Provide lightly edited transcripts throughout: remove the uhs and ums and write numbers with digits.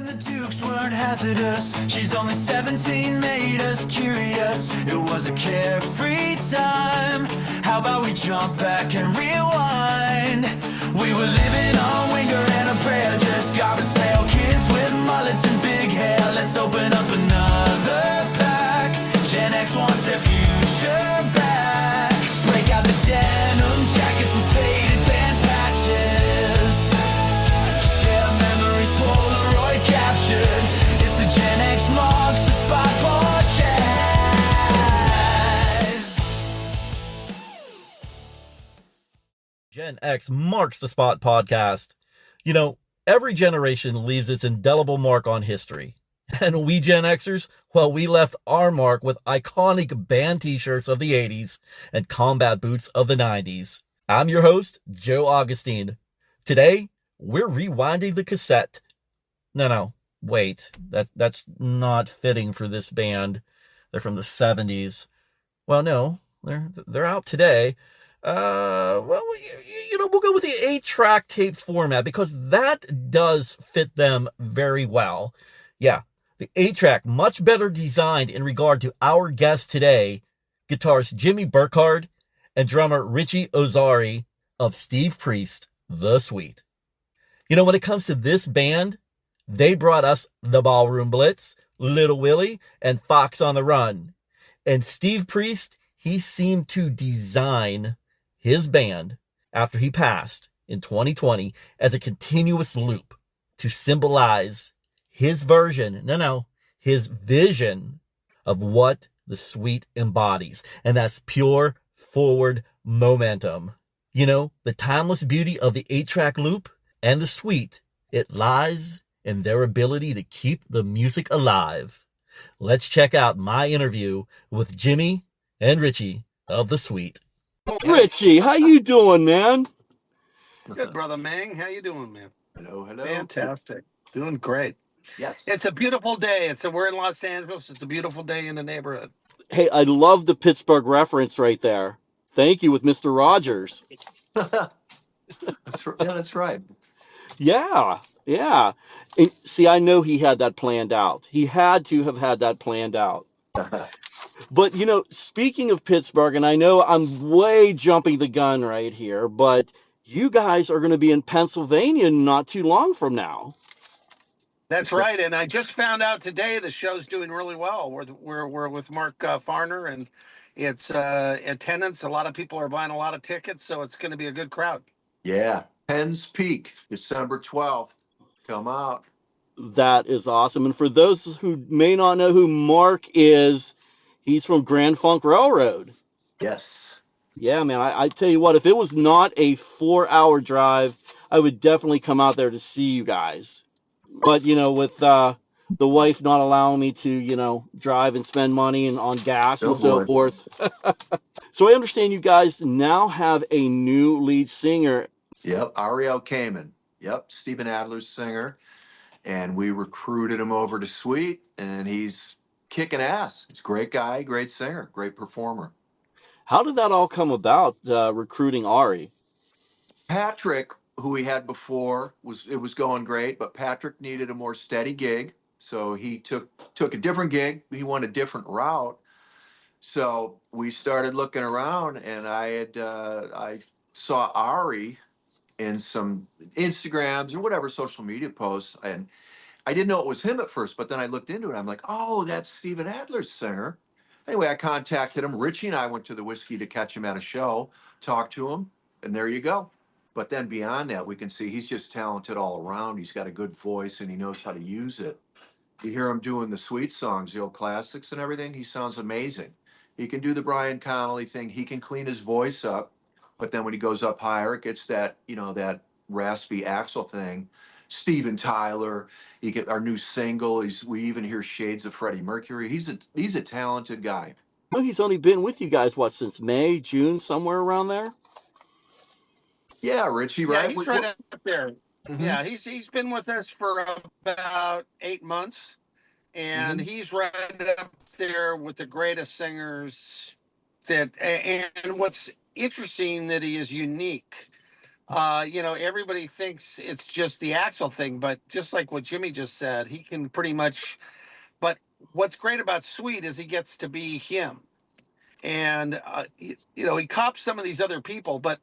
and the Dukes weren't hazardous. She's only 17, made us curious. It was a carefree time. How about we jump back and rewind? We were living on Winger and a prayer, just garbage pail kids with mullets and big hair. Let's open up another pack. Gen X wants their future back. Break out the denim jackets and faded band patches. Share memories, Polaroid captured. It's the Gen X marks the spot podcast. Gen X Marks the Spot podcast. You know, every generation leaves its indelible mark on history. And we Gen Xers, well, we left our mark with iconic band t-shirts of the 80s and combat boots of the 90s. I'm your host, Joe Augustine. Today, we're rewinding the cassette. No, wait, that's not fitting for this band. They're from the 70s. Well, no, they're out today. We'll go with the 8-track tape format because that does fit them very well. Yeah, the 8-track, much better designed in regard to our guest today, guitarist Jimmy Burkard and drummer Richie Onori of Steve Priest, The Sweet. You know, when it comes to this band, they brought us the Ballroom Blitz, Little Willie, and Fox on the Run. And Steve Priest, he seemed to design his band after he passed in 2020 as a continuous loop to symbolize his his vision of what the Sweet embodies. And that's pure forward momentum. You know, the timeless beauty of the 8-track loop and the Sweet, it lies in their ability to keep the music alive. Let's check out my interview with Jimmy and Richie of The Sweet. Richie, how you doing, man? Good, brother Mang. How you doing, man? Hello. Fantastic. Doing great. Yes. It's a beautiful day. We're in Los Angeles. It's a beautiful day in the neighborhood. Hey, I love the Pittsburgh reference right there. Thank you with Mr. Rogers. That's right. Yeah. And see, I know he had that planned out. He had to have had that planned out. But, you know, speaking of Pittsburgh, and I know I'm way jumping the gun right here, but you guys are going to be in Pennsylvania not too long from now. That's right. And I just found out today the show's doing really well. We're with Mark Farner, and it's attendance. A lot of people are buying a lot of tickets, so it's going to be a good crowd. Yeah. Penn's Peak, December 12th. Come out. That is awesome. And for those who may not know who Mark is, he's from Grand Funk Railroad. Yes. Yeah, man, I tell you what, if it was not a 4-hour drive, I would definitely come out there to see you guys. But, you know, with the wife not allowing me to, you know, drive and spend money and on gas and so forth. So I understand you guys now have a new lead singer. Yep, Ariel Kamen. Yep, Steven Adler's singer. And we recruited him over to Sweet, and he's kicking ass. He's a great guy, great singer, great performer. How did that all come about, recruiting Ari? Patrick, who we had before, was going great, but Patrick needed a more steady gig, so he took a different gig. He went a different route. So we started looking around, and I saw Ari in some Instagrams or whatever social media posts, and I didn't know it was him at first, but then I looked into it. I'm like, oh, that's Steven Adler's singer. Anyway, I contacted him. Richie and I went to the Whiskey to catch him at a show, talked to him, and there you go. But then beyond that, we can see he's just talented all around. He's got a good voice, and he knows how to use it. You hear him doing the Sweet songs, the old classics and everything. He sounds amazing. He can do the Brian Connolly thing. He can clean his voice up. But then when he goes up higher, it gets that, you know, that raspy Axel thing. Steven Tyler, you get our new single. We even hear shades of Freddie Mercury. He's a talented guy. Well, he's only been with you guys, since May, June, somewhere around there? Yeah, Richie, right? Yeah, he's right up there. Mm-hmm. Yeah, he's been with us for about 8 months, and he's right up there with the greatest singers. And what's interesting that he is unique. Everybody thinks it's just the Axl thing, but just like what Jimmy just said, he can pretty much. But what's great about Sweet is he gets to be him, and he cops some of these other people, but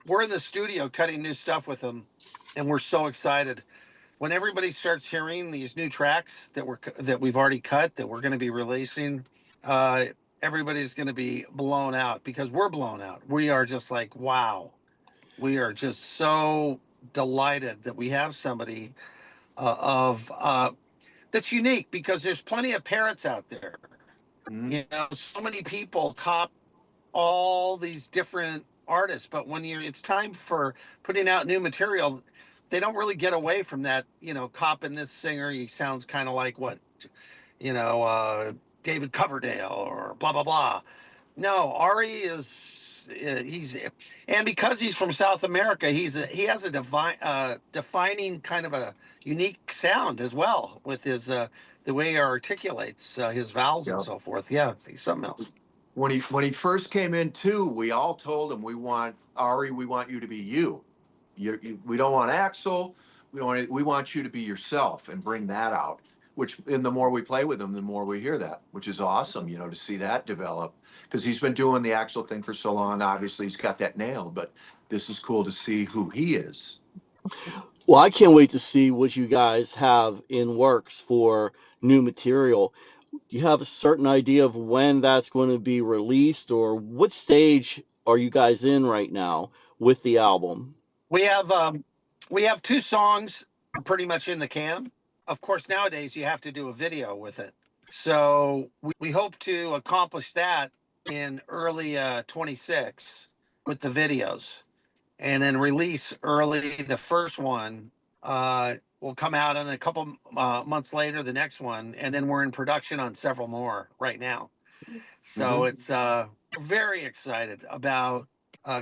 we're in the studio cutting new stuff with him, and we're so excited when everybody starts hearing these new tracks that we've already cut that we're going to be releasing. Uh, Everybody's going to be blown out because we're blown out. We are just like, wow. We are just so delighted that we have somebody of that's unique because there's plenty of parents out there. So many people cop all these different artists, but when it's time for putting out new material, they don't really get away from that. Copping this singer, he sounds kind of like what, David Coverdale or blah blah blah. No, Ari he's and because he's from South America, he has a defining kind of a unique sound as well with his the way he articulates his vowels and so forth. Yeah, he's something else. When he first came in too, we all told him we want you to be you. We don't want Axl. We want you to be yourself and bring that out. And the more we play with him, the more we hear that, which is awesome, to see that develop. Because he's been doing the Axl thing for so long. Obviously, he's got that nailed. But this is cool to see who he is. Well, I can't wait to see what you guys have in works for new material. Do you have a certain idea of when that's going to be released, or what stage are you guys in right now with the album? We have 2 songs pretty much in the can. Of course, nowadays you have to do a video with it. So we hope to accomplish that in early 26 with the videos, and then release early the first one. Will come out in a couple months later, the next one, and then we're in production on several more right now. So it's very excited about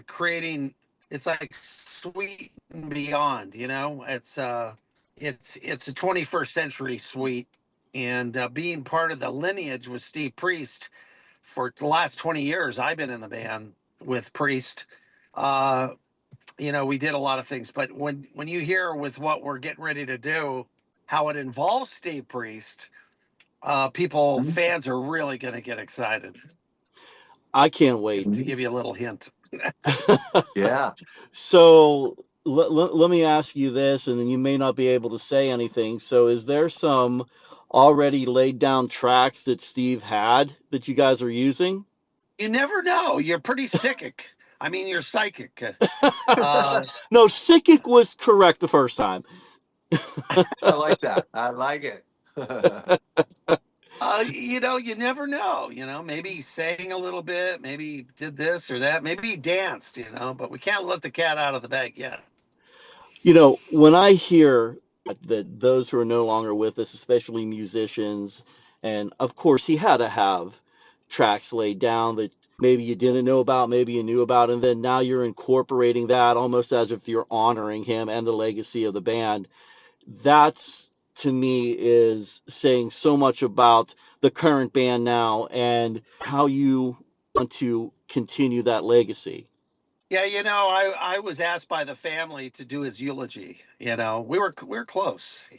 creating. It's like Sweet and beyond. It's a 21st century Sweet, and being part of the lineage with Steve Priest for the last 20 years. I've been in the band with Priest. We did a lot of things, but when you hear with what we're getting ready to do, how it involves Steve Priest, fans are really going to get excited. I can't wait. To give you a little hint. Yeah. So let me ask you this, and then you may not be able to say anything. So is there some already laid down tracks that Steve had that you guys are using? You never know. You're pretty psychic. I mean, you're psychic. No, psychic was correct the first time. I like that. I like it. You never know. Maybe he sang a little bit. Maybe he did this or that. Maybe he danced. But we can't let the cat out of the bag yet. When I hear that those who are no longer with us, especially musicians, and of course he had to have tracks laid down that maybe you didn't know about, maybe you knew about, and then now you're incorporating that almost as if you're honoring him and the legacy of the band. That's, to me, is saying so much about the current band now and how you want to continue that legacy. Yeah, I was asked by the family to do his eulogy. We were close.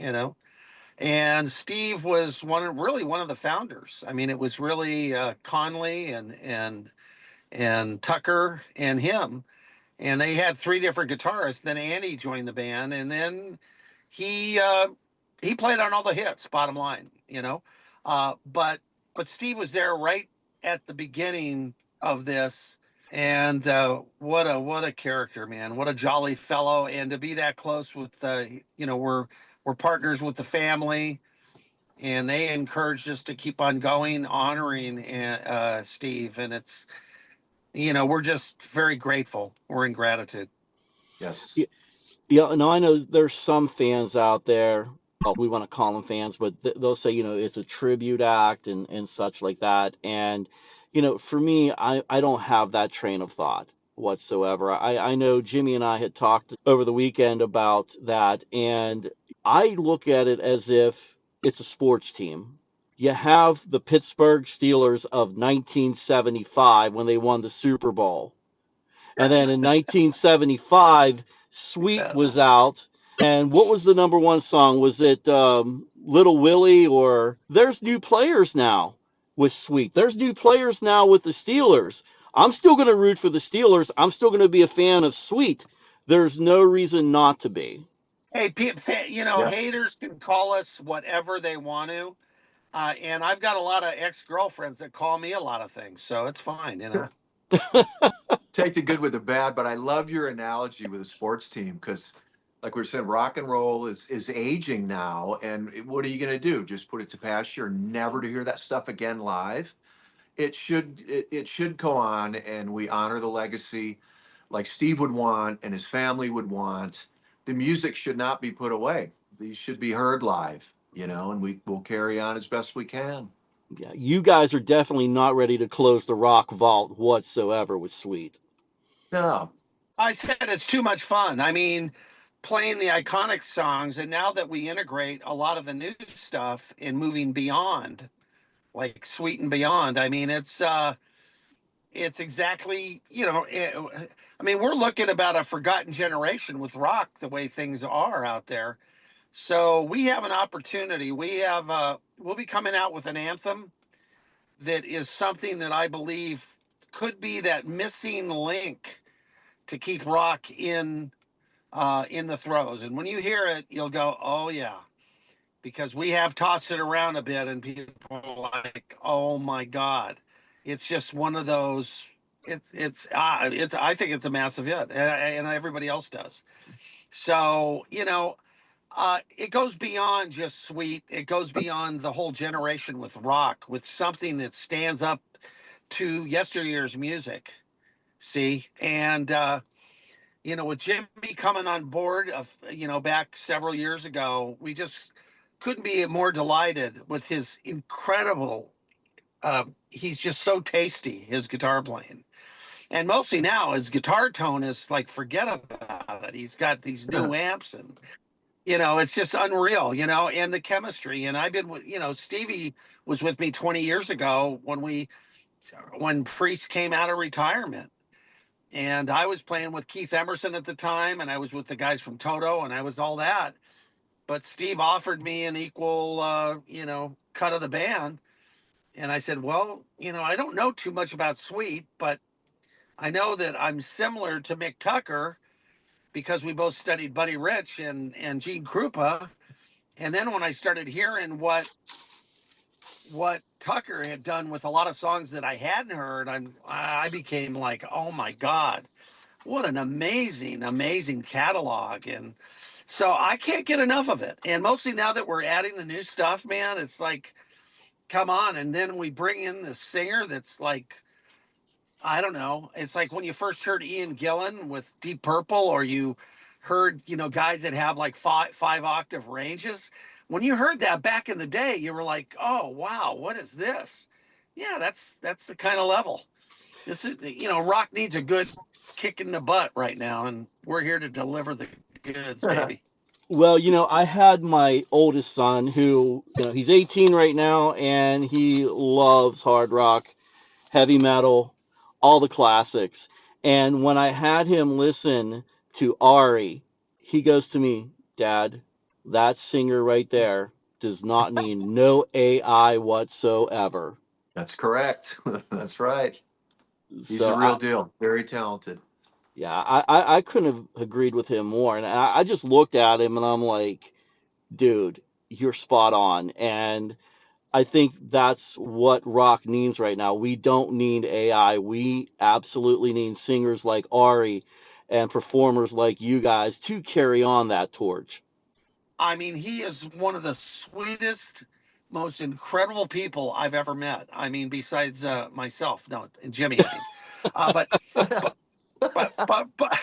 And Steve was one of the founders. I mean, it was really Conley and Tucker and him, and they had 3 different guitarists. Then Andy joined the band, and then he played on all the hits. Bottom line, but Steve was there right at the beginning of this, and what a character, man! What a jolly fellow, and to be that close with we're partners with the family, and they encouraged us to keep on going, honoring Steve, and it's we're just very grateful. We're in gratitude. Yes. Yeah, no, I know there's some fans out there, well, we want to call them fans, but they'll say, it's a tribute act and such like that. And, for me, I don't have that train of thought whatsoever. I know Jimmy and I had talked over the weekend about that, and I look at it as if it's a sports team. You have the Pittsburgh Steelers of 1975 when they won the Super Bowl. And then in 1975, Sweet was out. And what was the number one song? Was it Little Willie, or there's new players now with Sweet? There's new players now with the Steelers. I'm still going to root for the Steelers. I'm still going to be a fan of Sweet. There's no reason not to be. Hey, Yes. haters can call us whatever they want to. And I've got a lot of ex-girlfriends that call me a lot of things, so it's fine. Take the good with the bad, but I love your analogy with a sports team because, like we were saying, rock and roll is aging now, and what are you going to do? Just put it to pasture, never to hear that stuff again live? It should go on, and we honor the legacy, like Steve would want, and his family would want. The music should not be put away. These should be heard live, and we will carry on as best we can. Yeah, you guys are definitely not ready to close the rock vault whatsoever with Sweet. No, I said it's too much fun. I mean, playing the iconic songs, and now that we integrate a lot of the new stuff and moving beyond, like Sweet and Beyond, I mean, it's exactly, I mean, we're looking about a forgotten generation with rock, the way things are out there. So we have an opportunity. We'll be coming out with an anthem that is something that I believe could be that missing link to keep rock in the throes. And when you hear it, you'll go, "Oh yeah," because we have tossed it around a bit, and people are like, "Oh my God," it's just one of those. It's. I think it's a massive hit, and everybody else does. So it goes beyond just Sweet. It goes beyond the whole generation with rock, with something that stands up to yesteryear's music. See, and with Jimmy coming on board, back several years ago, we just couldn't be more delighted with his incredible. He's just so tasty, his guitar playing, and mostly now his guitar tone is like forget about it. He's got these new amps, and it's just unreal. And the chemistry. And I've been with, Stevie was with me 20 years ago when Priest came out of retirement. And I was playing with Keith Emerson at the time, and I was with the guys from Toto, and I was all that. But Steve offered me an equal, cut of the band. And I said, well, I don't know too much about Sweet, but I know that I'm similar to Mick Tucker because we both studied Buddy Rich and Gene Krupa. And then when I started hearing what Tucker had done with a lot of songs that I hadn't heard, I became like, oh my God, what an amazing, amazing catalog. And so I can't get enough of it. And mostly now that we're adding the new stuff, man, it's like, come on. And then we bring in the singer that's like, I don't know. It's like when you first heard Ian Gillan with Deep Purple, or you heard, guys that have like five octave ranges. When you heard that back in the day, you were like, oh, wow, what is this? Yeah, that's the kind of level. This is, rock needs a good kick in the butt right now, and we're here to deliver the goods, baby. Well, I had my oldest son who, he's 18 right now, and he loves hard rock, heavy metal, all the classics. And when I had him listen to Ari, he goes to me, Dad, that singer right there does not need no AI whatsoever. that's correct. That's right. He's So the real deal. Very talented. yeah, I couldn't have agreed with him more. And I just looked at him and I'm like, dude, you're spot on. And I think that's what rock needs right now. We don't need AI. We absolutely need singers like Ari and performers like you guys to carry on that torch. I mean, he is one of the sweetest, most incredible people I've ever met. I mean, besides myself, no, and Jimmy. I mean, but but but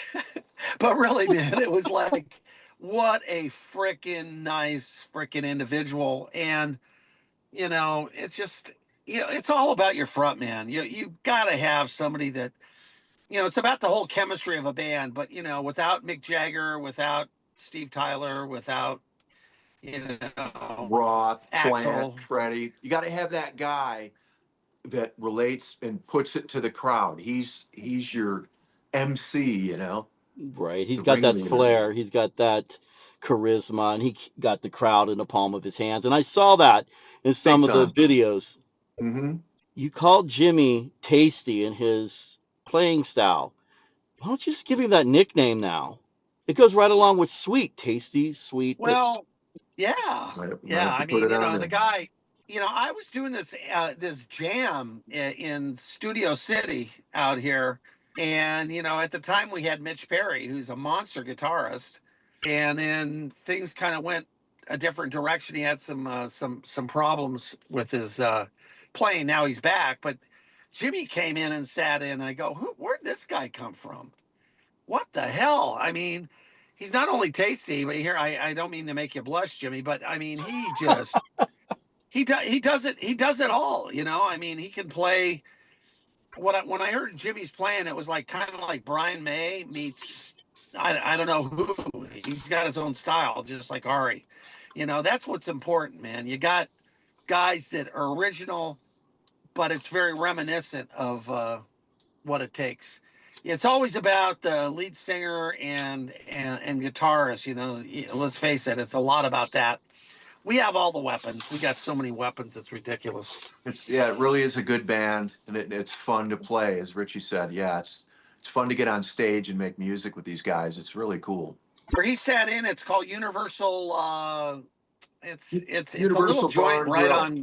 but really, man, it was like, what a freaking nice freaking individual. And it's just, it's all about your front man. You got to have somebody that, it's about the whole chemistry of a band. But without Mick Jagger, without Steve Tyler, without Roth, Plant, Axel. Freddie. You got to have that guy that relates and puts it to the crowd. He's your MC, you know, Right. He's the got that ringleader. flair. He's got that charisma, and he got the crowd in the palm of his hands. And I saw that in Big some of the time. videos. Hmm. You called Jimmy Tasty in his playing style. Why don't you just give him that nickname now? It goes right along with sweet, tasty, sweet. Well, yeah, Might yeah. have to I put mean, it on the there. guy. I was doing this jam in Studio City out here, and at the time we had Mitch Perry, who's a monster guitarist, and then things kind of went a different direction. He had some problems with his playing. Now he's back, but Jimmy came in and sat in. And I go, where'd this guy come from? What the hell? I mean, he's not only tasty, but here I don't mean to make you blush, Jimmy, but I mean he does it all. I mean he can play. When I heard Jimmy's playing, it was like kind of like Brian May meets I don't know who. He's got his own style, just like Ari. That's what's important, man. You got guys that are original, but it's very reminiscent of what it takes. It's always about the lead singer and guitarist. Let's face it, it's a lot about that. We have all the weapons. We got so many weapons. It's ridiculous. It really is a good band, and it's fun to play, as Richie said. Yeah, it's fun to get on stage and make music with these guys. It's really cool. Where he sat in, it's called Universal. It's a little Universal joint Bar and right Grill. on.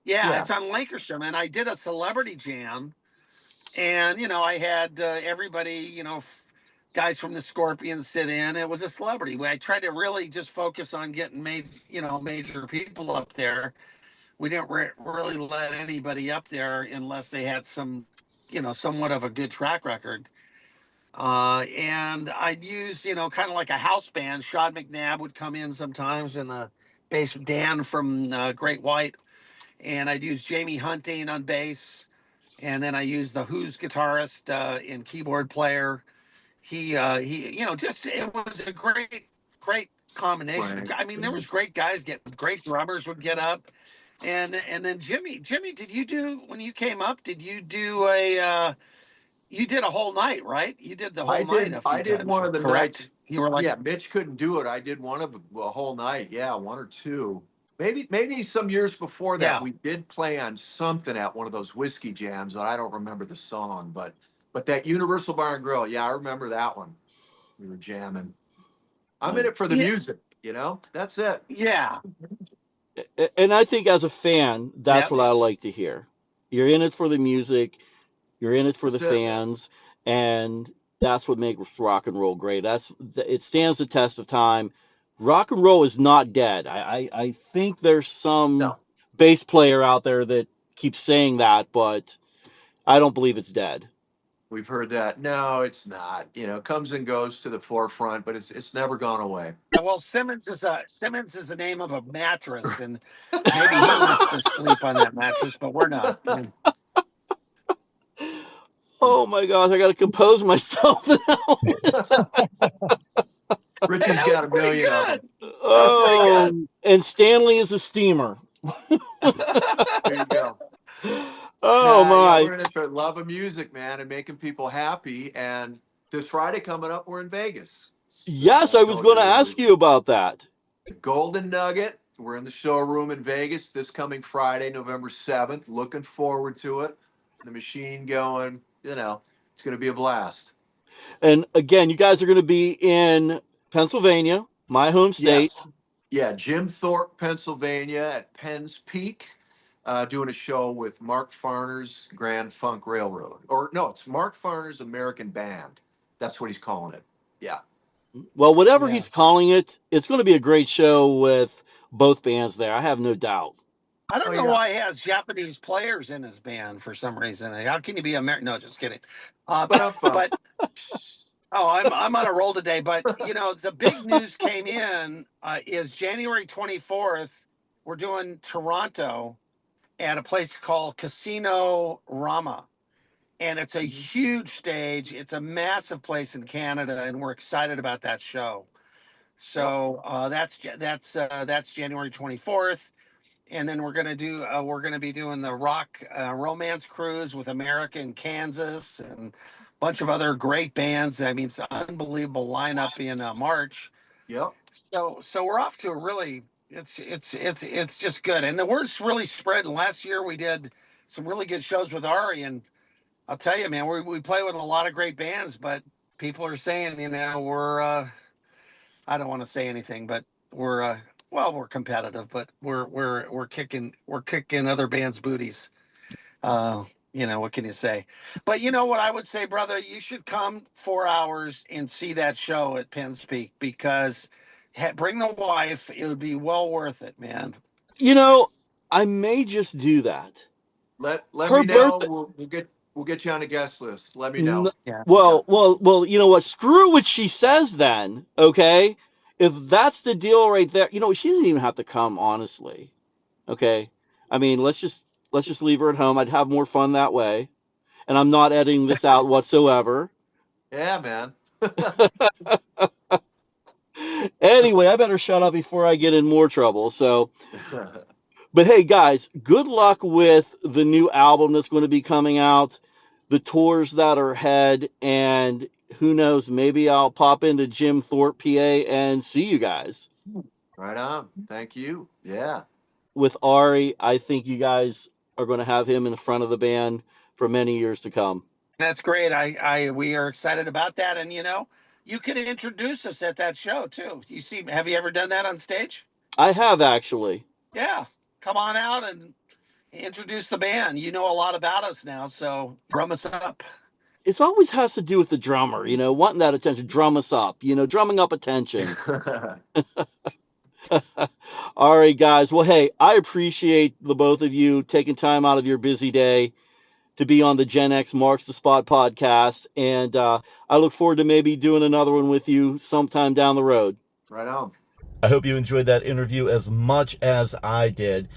Yeah, Yeah. it's on Lancashire, and I did a celebrity jam, and I had everybody, guys from the Scorpions sit in. It was a celebrity. I tried to really just focus on getting major people up there. We didn't really let anybody up there unless they had some, somewhat of a good track record. And I'd use, kind of like a house band. Shad McNabb would come in sometimes, and the bass Dan from Great White, and I'd use Jamie Hunting on bass, and then I used the Who's guitarist and keyboard player. He, just it was a great combination. Right. I mean, there was great guys great drummers would get up, and then Jimmy, did you do when you came up? Did you do you did a whole night, right? You did the whole night a few I did times, one of the correct? nights. You were like, Yeah, Mitch couldn't do it. I did one of a whole night. Yeah, one or two. Maybe some years before that yeah. we did play on something at one of those whiskey jams. But I don't remember the song, but that Universal Bar and Grill, yeah, I remember that one. We were jamming. I'm in it for the Yeah. music, That's it. Yeah. And I think as a fan, that's Yep. what I like to hear. You're in it for the music, you're in it for the That's it. fans, and that's what makes rock and roll great. It stands the test of time. Rock and roll is not dead. I think there's some No. bass player out there that keeps saying that, but I don't believe it's dead. We've heard that. No, it's not. Comes and goes to the forefront, but it's never gone away. Well, Simmons is the name of a mattress, and maybe he wants to sleep on that mattress, but we're not. Oh my gosh, I got to compose myself now. Richie's got a million of them. Oh, and Stanley is a steamer. There you go. Oh my. We're in it for love of music, man, and making people happy. And this Friday coming up, we're in Vegas. Yes, I was going to ask you about that. The Golden Nugget. We're in the showroom in Vegas this coming Friday, November 7th. Looking forward to it. The machine going, it's going to be a blast. And again, you guys are going to be in Pennsylvania, my home state. Yes. Yeah, Jim Thorpe, Pennsylvania at Penn's Peak. Doing a show with Mark Farner's Grand Funk Railroad. Or no, it's Mark Farner's American Band. That's what he's calling it. Yeah. Well, whatever he's calling it, it's going to be a great show with both bands there. I have no doubt. I don't know why he has Japanese players in his band for some reason. How can you be American? No, just kidding. But I'm on a roll today. But the big news came in is January 24th. We're doing Toronto at a place called Casino Rama, and it's a huge stage. It's a massive place in Canada, and we're excited about that show. So that's January 24th. And then we're gonna be doing the rock romance cruise with America and Kansas, and bunch of other great bands. I mean, it's an unbelievable lineup in March. Yep. So we're off to a really, it's just good. And the word's really spread. And last year we did some really good shows with Ari, and I'll tell you, man, we play with a lot of great bands, but people are saying, we're I don't want to say anything, but we're we're competitive, but we're kicking other bands' booties. What can you say? But you know what I would say, brother, you should come 4 hours and see that show at Penn's Peak, because bring the wife. It would be well worth it, man. I may just do that. Let Her me know. birthday- We'll get you on a guest list. Let me know. Yeah. Well, you know what? Screw what she says then, okay? If that's the deal right there, she doesn't even have to come, honestly. Okay? I mean, let's just leave her at home. I'd have more fun that way. And I'm not editing this out whatsoever. Yeah, man. Anyway, I better shut up before I get in more trouble. So, but hey, guys, good luck with the new album that's going to be coming out, the tours that are ahead, and who knows, maybe I'll pop into Jim Thorpe, PA, and see you guys. Right on. Thank you. Yeah. With Ari, I think you guys are going to have him in the front of the band for many years to come. That's great. We are excited about that. And you can introduce us at that show too. Have you ever done that on stage? I have, actually. Yeah. Come on out and introduce the band. You know a lot about us now, so drum us up. It always has to do with the drummer, wanting that attention, drum us up, drumming up attention. All right, guys. Well, hey, I appreciate the both of you taking time out of your busy day to be on the Gen X Marks the Spot podcast. And I look forward to maybe doing another one with you sometime down the road. Right on. I hope you enjoyed that interview as much as I did.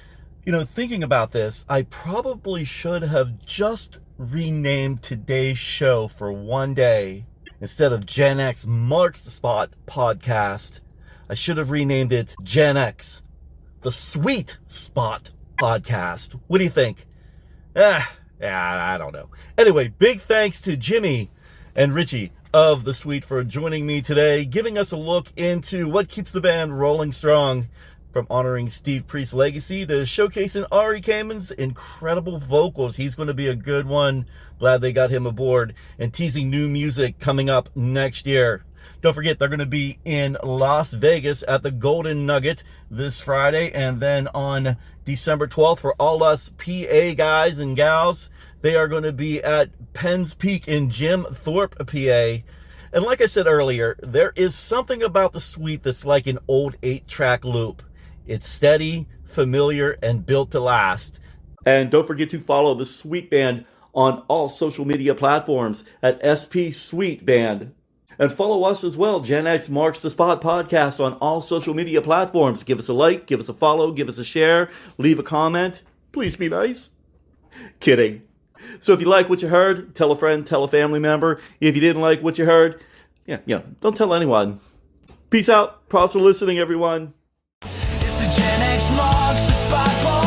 Thinking about this, I probably should have just renamed today's show for one day. Instead of Gen X Marks the Spot podcast, I should have renamed it Gen X, the Sweet Spot podcast. What do you think? I don't know. Anyway, big thanks to Jimmy and Richie of The Sweet for joining me today, giving us a look into what keeps the band rolling strong, from honoring Steve Priest's legacy to showcasing Ari Kamen's incredible vocals. He's going to be a good one. Glad they got him aboard. And teasing new music coming up next year. Don't forget, they're going to be in Las Vegas at the Golden Nugget this Friday. And then on December 12th, for all us PA guys and gals, they are going to be at Penn's Peak in Jim Thorpe, PA. And like I said earlier, there is something about the Sweet that's like an old 8-track loop. It's steady, familiar, and built to last. And don't forget to follow the Sweet Band on all social media platforms at SP Sweet Band. And follow us as well, Gen X Marks the Spot podcast, on all social media platforms. Give us a like, give us a follow, give us a share, leave a comment. Please be nice. Kidding. So if you like what you heard, tell a friend, tell a family member. If you didn't like what you heard, don't tell anyone. Peace out. Props for listening, everyone. It's the Gen X Marks the Spot.